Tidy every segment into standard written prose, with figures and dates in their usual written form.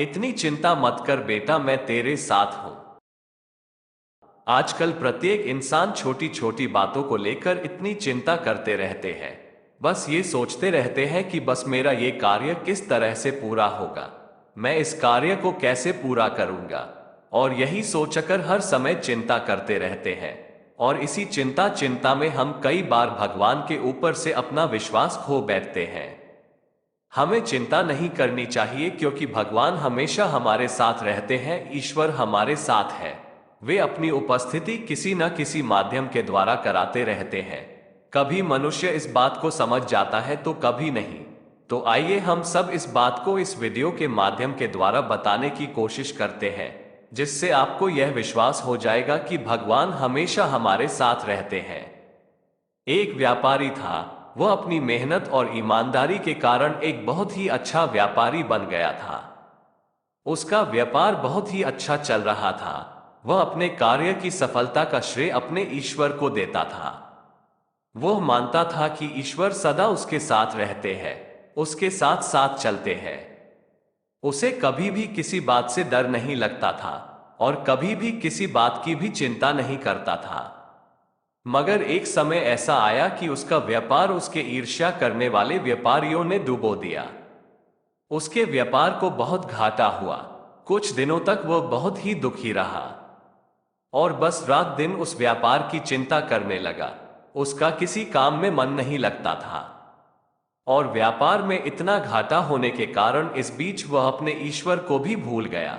इतनी चिंता मत कर बेटा, मैं तेरे साथ हूं। आजकल प्रत्येक इंसान छोटी छोटी बातों को लेकर इतनी चिंता करते रहते हैं। बस ये सोचते रहते हैं कि बस मेरा ये कार्य किस तरह से पूरा होगा, मैं इस कार्य को कैसे पूरा करूंगा, और यही सोचकर हर समय चिंता करते रहते हैं। और इसी चिंता चिंता में हम कई बार भगवान के ऊपर से अपना विश्वास खो बैठते हैं। हमें चिंता नहीं करनी चाहिए क्योंकि भगवान हमेशा हमारे साथ रहते हैं, ईश्वर हमारे साथ है। वे अपनी उपस्थिति किसी न किसी माध्यम के द्वारा कराते रहते हैं। कभी मनुष्य इस बात को समझ जाता है तो कभी नहीं। तो आइए हम सब इस बात को इस वीडियो के माध्यम के द्वारा बताने की कोशिश करते हैं, जिससे आपको यह विश्वास हो जाएगा कि भगवान हमेशा हमारे साथ रहते हैं। एक व्यापारी था। वह अपनी मेहनत और ईमानदारी के कारण एक बहुत ही अच्छा व्यापारी बन गया था। उसका व्यापार बहुत ही अच्छा चल रहा था। वह अपने कार्य की सफलता का श्रेय अपने ईश्वर को देता था। वह मानता था कि ईश्वर सदा उसके साथ रहते हैं, उसके साथ साथ चलते हैं। उसे कभी भी किसी बात से डर नहीं लगता था और कभी भी किसी बात की भी चिंता नहीं करता था। मगर एक समय ऐसा आया कि उसका व्यापार उसके ईर्ष्या करने वाले व्यापारियों ने डुबो दिया। उसके व्यापार को बहुत घाटा हुआ। कुछ दिनों तक वह बहुत ही दुखी रहा और बस रात दिन उस व्यापार की चिंता करने लगा। उसका किसी काम में मन नहीं लगता था और व्यापार में इतना घाटा होने के कारण इस बीच वह अपने ईश्वर को भी भूल गया।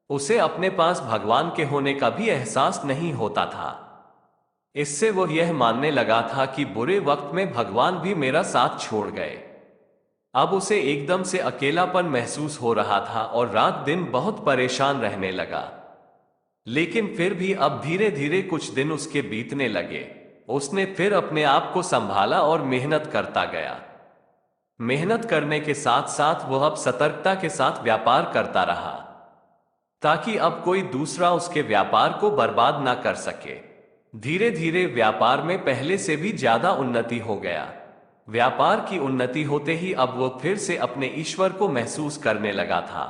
उसे अपने पास भगवान के होने का भी एहसास नहीं होता था। इससे वो यह मानने लगा था कि बुरे वक्त में भगवान भी मेरा साथ छोड़ गए। अब उसे एकदम से अकेलापन महसूस हो रहा था और रात दिन बहुत परेशान रहने लगा। लेकिन फिर भी अब धीरे धीरे कुछ दिन उसके बीतने लगे। उसने फिर अपने आप को संभाला और मेहनत करता गया। मेहनत करने के साथ साथ वह अब सतर्कता के साथ व्यापार करता रहा, ताकि अब कोई दूसरा उसके व्यापार को बर्बाद ना कर सके। धीरे धीरे व्यापार में पहले से भी ज्यादा उन्नति हो गया। व्यापार की उन्नति होते ही अब वो फिर से अपने ईश्वर को महसूस करने लगा था।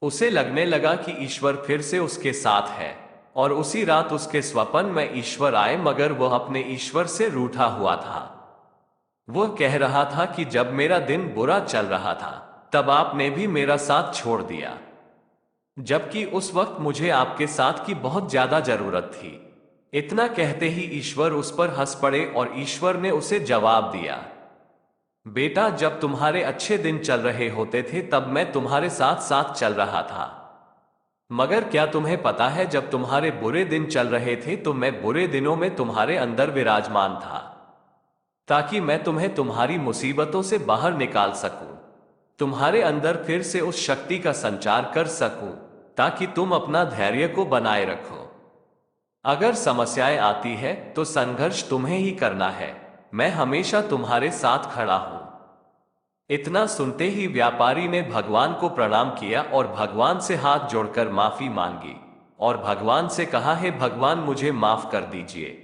उसे लगने लगा कि ईश्वर फिर से उसके साथ है और उसी रात उसके स्वप्न में ईश्वर आए, मगर वह अपने ईश्वर से रूठा हुआ था। वह कह रहा था कि जब मेरा दिन बुरा चल रहा था तब आपने भी मेरा साथ छोड़ दिया, जबकि उस वक्त मुझे आपके साथ की बहुत ज्यादा जरूरत थी। इतना कहते ही ईश्वर उस पर हंस पड़े और ईश्वर ने उसे जवाब दिया, बेटा, जब तुम्हारे अच्छे दिन चल रहे होते थे तब मैं तुम्हारे साथ साथ चल रहा था, मगर क्या तुम्हें पता है, जब तुम्हारे बुरे दिन चल रहे थे तो मैं बुरे दिनों में तुम्हारे अंदर विराजमान था, ताकि मैं तुम्हें तुम्हारी मुसीबतों से बाहर निकाल सकूं, तुम्हारे अंदर फिर से उस शक्ति का संचार कर सकूं, ताकि तुम अपना धैर्य को बनाए रखो। अगर समस्याएं आती है तो संघर्ष तुम्हें ही करना है, मैं हमेशा तुम्हारे साथ खड़ा हूं। इतना सुनते ही व्यापारी ने भगवान को प्रणाम किया और भगवान से हाथ जोड़कर माफी मांगी और भगवान से कहा, हे भगवान, मुझे माफ कर दीजिए,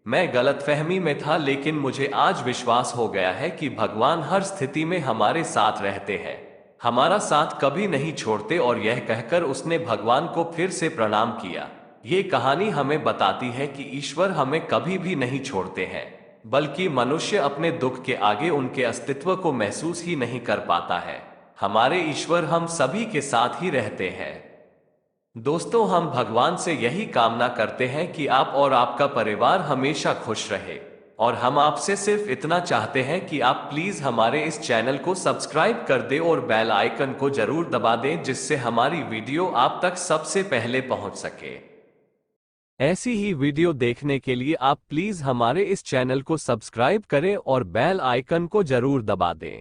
मैं गलतफहमी में था, लेकिन मुझे आज विश्वास हो गया है कि भगवान हर स्थिति में हमारे साथ रहते हैं, हमारा साथ कभी नहीं छोड़ते। और यह कहकर उसने भगवान को फिर से प्रणाम किया। ये कहानी हमें बताती है कि ईश्वर हमें कभी भी नहीं छोड़ते हैं, बल्कि मनुष्य अपने दुख के आगे उनके अस्तित्व को महसूस ही नहीं कर पाता है। हमारे ईश्वर हम सभी के साथ ही रहते हैं। दोस्तों, हम भगवान से यही कामना करते हैं कि आप और आपका परिवार हमेशा खुश रहे, और हम आपसे सिर्फ इतना चाहते हैं कि आप प्लीज हमारे इस चैनल को सब्सक्राइब कर दें और बेल आइकन को जरूर दबा दें, जिससे हमारी वीडियो आप तक सबसे पहले पहुंच सके। ऐसी ही वीडियो देखने के लिए आप प्लीज हमारे इस चैनल को सब्सक्राइब करें और बेल आइकन को जरूर दबा दें।